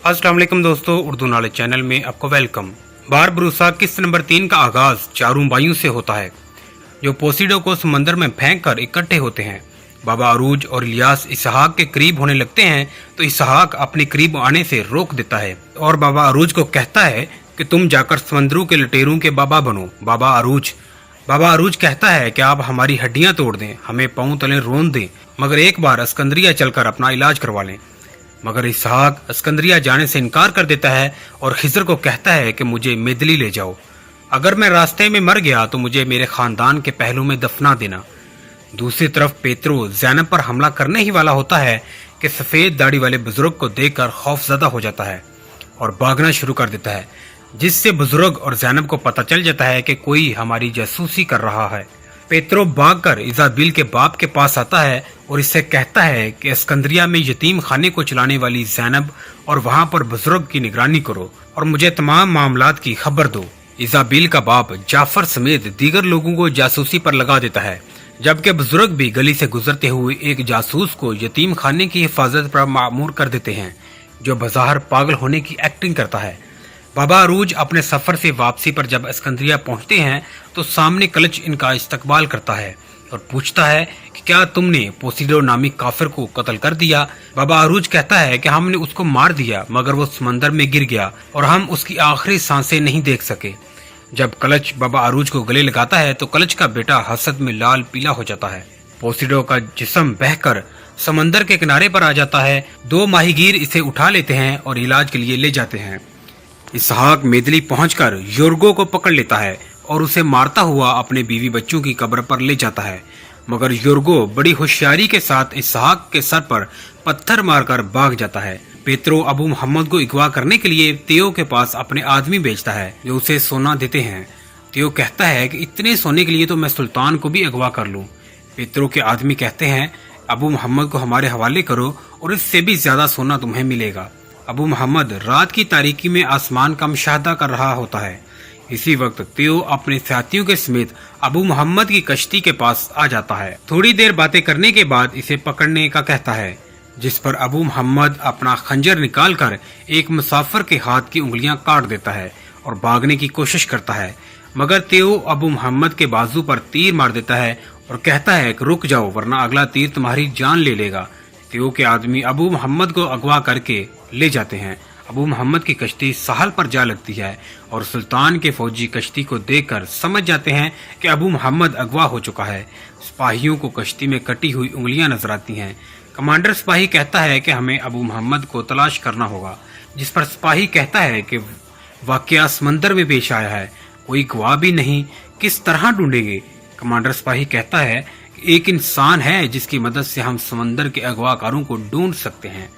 अस्सलाम वालेकुम दोस्तों, उर्दू नॉलेज चैनल में आपको वेलकम। बार बरूसा किस्त नंबर 3 का आगाज चारों बाइयों से होता है जो पोसीडो को समंदर में फेंक कर इकट्ठे होते हैं। बाबा अरूज और इलियास इसहाक के करीब होने लगते हैं तो इसहाक अपने करीब आने से रोक देता है और बाबा अरूज को कहता है कि तुम जाकर समंदरों के लुटेरों के बाबा बनो। बाबा अरूज कहता है कि आप हमारी हड्डियां तोड़ दें, हमें पांव तले रोन दें, मगर एक बार अस्कंद्रिया चलकर अपना इलाज करवा लें। मगर इसहाक अस्कंद्रिया जाने से इनकार कर देता है और खिजर को कहता है कि मुझे मेदली ले जाओ। अगर मैं रास्ते में मर गया तो मुझे मेरे खानदान के पहलू में दफना देना। दूसरी तरफ पेत्रो ज़ैनब पर हमला करने ही वाला होता है कि सफेद दाढ़ी वाले बुजुर्ग को देखकर खौफजदा हो जाता है और भागना शुरू कर देता है, जिससे बुजुर्ग और ज़ैनब को पता चल जाता है कि कोई हमारी जासूसी कर रहा है। पेत्रो भागकर इजाबिल के बाप के पास आता है और इससे कहता है कि अस्कंद्रिया में यतीम खाने को चलाने वाली ज़ैनब और वहां पर बुजुर्ग की निगरानी करो और मुझे तमाम मामलात की खबर दो। इजाबिल का बाप जाफर समेत दीगर लोगों को जासूसी पर लगा देता है, जबकि बुजुर्ग भी गली से गुजरते हुए एक जासूस को यतीम खाने की हिफाजत पर मामूर कर देते हैं, जो बज़ाहिर पागल होने की एक्टिंग करता है। बाबा अरूज अपने सफर से वापसी पर जब अस्कंद्रिया पहुंचते हैं तो सामने कलच इनका इस्तकबाल करता है और पूछता है कि क्या तुमने पोसीडो नामी काफिर को कत्ल कर दिया। बाबा अरूज कहता है कि हमने उसको मार दिया, मगर वो समंदर में गिर गया और हम उसकी आखिरी सांसें नहीं देख सके। जब कलच बाबा अरूज को गले लगाता है तो कलच का बेटा हसद में लाल पीला हो जाता है। पोसीडो का जिस्म बहकर समंदर के किनारे पर आ जाता है। दो माहीगीर इसे उठा लेते हैं और इलाज के लिए ले जाते हैं। इसहाक मेदली पहुंचकर योर्गो को पकड़ लेता है और उसे मारता हुआ अपने बीवी बच्चों की कब्र पर ले जाता है, मगर योर्गो बड़ी होशियारी के साथ इसहाक के सर पर पत्थर मारकर भाग जाता है। पेत्रो अबू मोहम्मद को अगवा करने के लिए तेयो के पास अपने आदमी भेजता है जो उसे सोना देते हैं। तेयो कहता है कि इतने सोने के लिए तो मैं सुल्तान को भी अगवा कर लूं। पेत्रो के आदमी कहते हैं अबू मोहम्मद को हमारे हवाले करो और इससे भी ज्यादा सोना तुम्हें मिलेगा। अबू मोहम्मद रात की तारीकी में आसमान का मुशाहदा कर रहा होता है। इसी वक्त तेयो अपने साथियों के समेत अबू मोहम्मद की कश्ती के पास आ जाता है। थोड़ी देर बातें करने के बाद इसे पकड़ने का कहता है, जिस पर अबू मोहम्मद अपना खंजर निकालकर एक मुसाफिर के हाथ की उंगलियां काट देता है और भागने की कोशिश करता है, मगर तेयो अबू मोहम्मद के बाजू पर तीर मार देता है और कहता है कि रुक जाओ वरना अगला तीर तुम्हारी जान ले लेगा। तेयो के आदमी अबू मोहम्मद को अगवा करके ले जाते हैं। अबू मोहम्मद की कश्ती साहल पर जा लगती है और सुल्तान के फौजी कश्ती को देखकर समझ जाते हैं कि अबू मोहम्मद अगवा हो चुका है। सिपाहियों को कश्ती में कटी हुई उंगलियां नजर आती हैं। कमांडर सिपाही कहता है कि हमें अबू मोहम्मद को तलाश करना होगा, जिस पर सिपाही कहता है कि वाकया समंदर में पेश आया है, कोई गवाह भी नहीं, किस तरह ढूंढेंगे। कमांडर सिपाही कहता है एक इंसान है जिसकी मदद से हम समंदर के अगवाकारों को ढूंढ सकते हैं।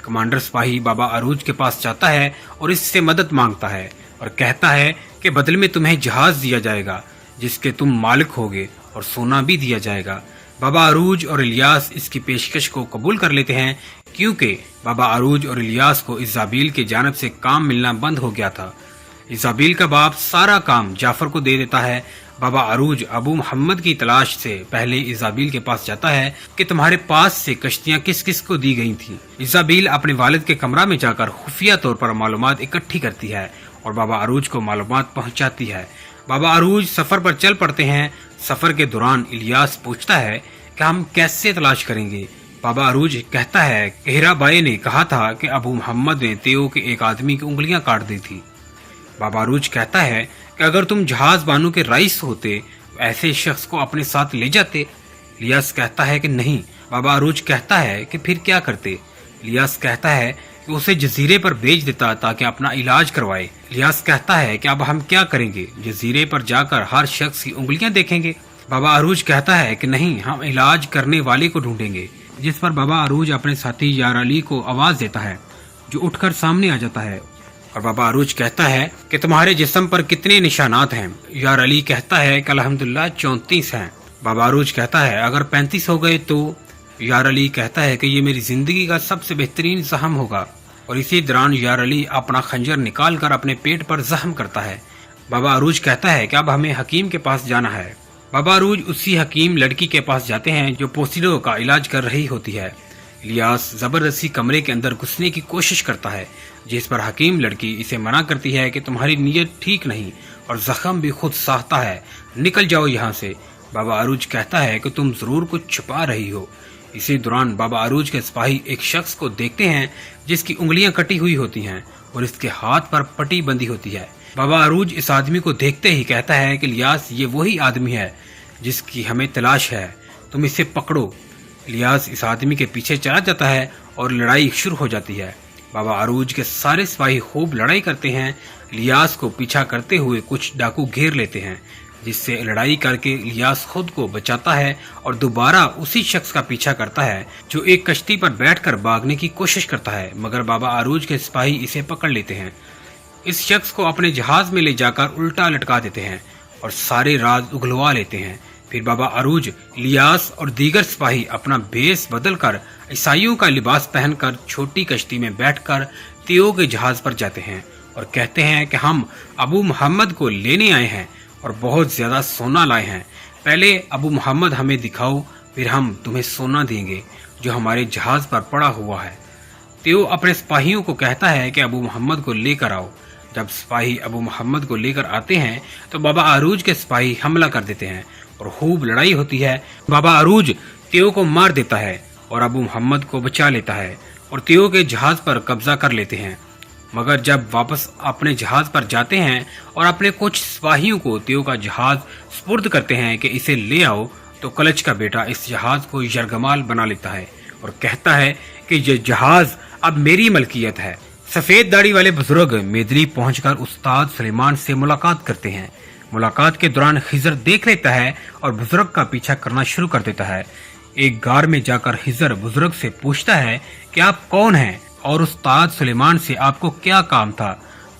कमांडर सिपाही बाबा अरूज के पास जाता है और इससे मदद मांगता है और कहता है कि बदले में तुम्हें जहाज दिया जाएगा जिसके तुम मालिक होगे और सोना भी दिया जाएगा। बाबा अरूज और इलियास इसकी पेशकश को कबूल कर लेते हैं, क्योंकि बाबा अरूज और इलियास को इजाबिल के जानब से काम मिलना बंद हो गया था। इजाबिल का बाप सारा काम जाफर को दे देता है। बाबा अरूज अबू मोहम्मद की तलाश से पहले इजाबिल के पास जाता है कि तुम्हारे पास से कश्तियां किस किस को दी गई थी। इजाबिल अपने वालिद के कमरा में जाकर खुफिया तौर पर मालूमात इकट्ठी करती है और बाबा अरूज को मालूमात पहुंचाती है। बाबा अरूज सफर पर चल पड़ते हैं। सफर के दौरान इलियास पूछता है कि हम कैसे तलाश करेंगे। बाबा अरूज कहता है कि हीराबाई ने कहा था कि अबू मोहम्मद ने तेयो के एक आदमी की उंगलियां काट दी थी। बाबा अरूज कहता है कि अगर तुम जहाज बानू के रईस होते तो ऐसे शख्स को अपने साथ ले जाते। इलियास कहता है कि नहीं। बाबा अरूज कहता है कि फिर क्या करते। इलियास कहता है कि उसे जजीरे पर भेज देता ताकि अपना इलाज करवाए। इलियास कहता है कि अब हम क्या करेंगे, जजीरे पर जाकर हर शख्स की उंगलियां देखेंगे। बाबा अरूज कहता है कि नहीं, हम इलाज करने वाले को ढूंढेंगे, जिस पर बाबा अरूज अपने साथी यार अली को आवाज देता है, जो उठकर सामने आ जाता है और बाबा अरूज कहता है कि तुम्हारे जिस्म पर कितने निशानात हैं। यार अली कहता है कि अल्हम्दुलिल्लाह 34 हैं। बाबा अरूज कहता है अगर 35 हो गए तो। यार अली कहता है कि ये मेरी जिंदगी का सबसे बेहतरीन जख्म होगा और इसी दौरान यार अली अपना खंजर निकाल कर अपने पेट पर जख्म करता है। बाबा अरूज कहता है कि अब हमें हकीम के पास जाना है। बाबा अरूज उसी हकीम लड़की के पास जाते हैं जो पोसीडो का इलाज कर रही होती है। इलियास जबरदस्ती कमरे के अंदर घुसने की कोशिश करता है, जिस पर हकीम लड़की इसे मना करती है कि तुम्हारी नीयत ठीक नहीं और जख्म भी खुद सहता है, निकल जाओ यहाँ से। बाबा अरूज कहता है कि तुम जरूर कुछ छुपा रही हो। इसी दौरान बाबा अरूज के सिपाही एक शख्स को देखते हैं जिसकी उंगलियां कटी हुई होती हैं और इसके हाथ पर पट्टी बंधी होती है। बाबा अरूज इस आदमी को देखते ही कहता है कि इलियास ये वही आदमी है जिसकी हमें तलाश है, तुम इसे पकड़ो। इलियास इस आदमी के पीछे चला जाता है और लड़ाई शुरू हो जाती है। बाबा अरूज के सारे सिपाही खूब लड़ाई करते हैं। इलियास को पीछा करते हुए कुछ डाकू घेर लेते हैं, जिससे लड़ाई करके इलियास खुद को बचाता है और दोबारा उसी शख्स का पीछा करता है जो एक कश्ती पर बैठकर भागने की कोशिश करता है, मगर बाबा अरूज के सिपाही इसे पकड़ लेते हैं। इस शख्स को अपने जहाज में ले जाकर उल्टा लटका देते हैं और सारे राज उगलवा लेते हैं। फिर बाबा अरूज, इलियास और दीगर सिपाही अपना भेष बदलकर ईसाइयों का लिबास पहनकर छोटी कश्ती में बैठकर तियो के जहाज पर जाते हैं और कहते हैं कि हम अबू मोहम्मद को लेने आए हैं और बहुत ज्यादा सोना लाए हैं। पहले अबू मोहम्मद हमें दिखाओ, फिर हम तुम्हें सोना देंगे जो हमारे जहाज पर पड़ा हुआ है। तियो अपने सिपाहियों को कहता है कि अबू मोहम्मद को लेकर आओ। जब सिपाही अबू मोहम्मद को लेकर आते हैं तो बाबा अरूज के सिपाही हमला कर देते हैं और खूब लड़ाई होती है। बाबा अरूज तियो को मार देता है और अबू मोहम्मद को बचा लेता है और तियो के जहाज पर कब्जा कर लेते हैं। मगर जब वापस अपने जहाज पर जाते हैं और अपने कुछ सिपाहियों को तियो का जहाज सुपुर्द करते हैं कि इसे ले आओ, तो कलच का बेटा इस जहाज को यरगमाल बना लेता है और कहता है कि ये जहाज अब मेरी मलकियत है। सफेद दाढ़ी वाले बुजुर्ग मेदली पहुंचकर उस्ताद सुलेमान से मुलाकात करते हैं। मुलाकात के दौरान खिजर देख लेता है और बुजुर्ग का पीछा करना शुरू कर देता है। एक गार में जाकर खिजर बुजुर्ग से पूछता है कि आप कौन हैं और उस्ताद सुलेमान से आपको क्या काम था।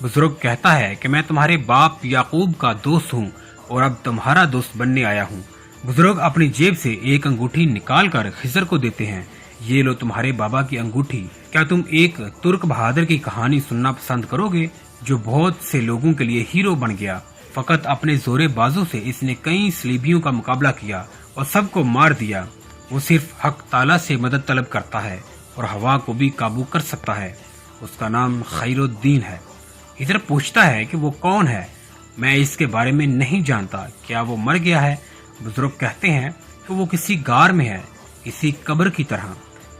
बुजुर्ग कहता है कि मैं तुम्हारे बाप याकूब का दोस्त हूँ और अब तुम्हारा दोस्त बनने आया हूँ। बुजुर्ग अपनी जेब से एक अंगूठी निकाल कर खिजर को देते हैं, ये लो तुम्हारे बाबा की अंगूठी। क्या तुम एक तुर्क बहादुर की कहानी सुनना पसंद करोगे जो बहुत से लोगों के लिए हीरो बन गया? फकत अपने जोरे बाजू से इसने कई सलीबियों का मुकाबला किया और सबको मार दिया। वो सिर्फ हक ताला से मदद तलब करता है और हवा को भी काबू कर सकता है। उसका नाम खैरुद्दीन है। इधर पूछता है कि वो कौन है? मैं इसके बारे में नहीं जानता। क्या वो मर गया है? बुजुर्ग कहते हैं कि वो किसी गार में है, किसी कब्र की तरह।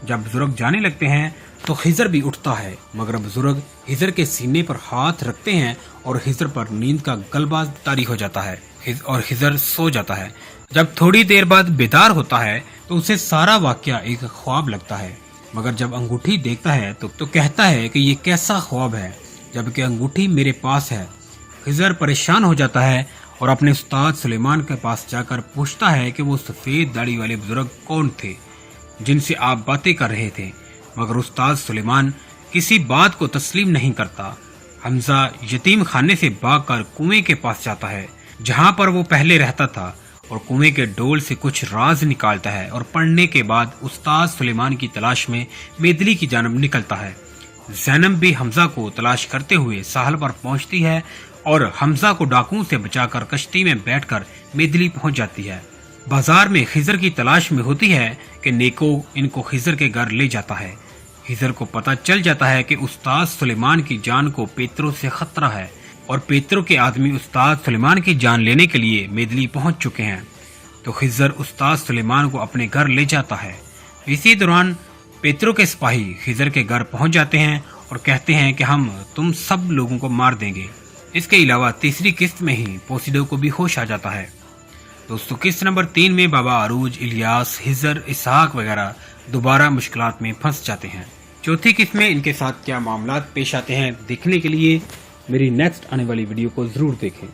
जब बुजुर्ग जाने लगते हैं तो खिजर भी उठता है, मगर बुजुर्ग खिजर के सीने पर हाथ रखते हैं और खिजर पर नींद का गलबा तारी हो जाता है और खिजर सो जाता है। जब थोड़ी देर बाद बेदार होता है तो उसे सारा वाकया एक ख्वाब लगता है, मगर जब अंगूठी देखता है तो कहता है कि ये कैसा ख्वाब है जबकि अंगूठी मेरे पास है। खिजर परेशान हो जाता है और अपने उस्ताद सुलेमान के पास जाकर पूछता है कि वो सफेद दाढ़ी वाले बुजुर्ग कौन थे जिनसे आप बातें कर रहे थे, मगर उस्ताद सुलेमान किसी बात को तस्लीम नहीं करता। हमजा यतीम खाने से भागकर कुएं के पास जाता है जहां पर वो पहले रहता था और कुएं के डोल से कुछ राज निकालता है और पढ़ने के बाद उस्ताद सुलेमान की तलाश में मेदली की जानब निकलता है। ज़ैनब भी हमजा को तलाश करते हुए साहल पर पहुंचती है और हमजा को डाकुओं से बचाकर कश्ती में बैठकर मेदली पहुंच जाती है। बाजार में खिजर की तलाश में होती है कि नेको इनको खिजर के घर ले जाता है। खिजर को पता चल जाता है कि उस्ताद सुलेमान की जान को पेत्रो से खतरा है और पेत्रो के आदमी उस्ताद सुलेमान की जान लेने के लिए मेदली पहुंच चुके हैं। तो खिजर उस्ताद सुलेमान को अपने घर ले जाता है। इसी दौरान पेत्रो के सिपाही खिजर के घर पहुंच जाते हैं और कहते हैं कि हम तुम सब लोगों को मार देंगे। इसके अलावा तीसरी किस्त में ही पोसीडो को भी होश आ जाता है। दोस्तों, किस्त नंबर 3 में बाबा अरूज, इलियास, हिजर, इसहाक वगैरह दोबारा मुश्किलात में फंस जाते हैं। चौथी किस्त में इनके साथ क्या मामलात पेश आते हैं देखने के लिए मेरी नेक्स्ट आने वाली वीडियो को जरूर देखें।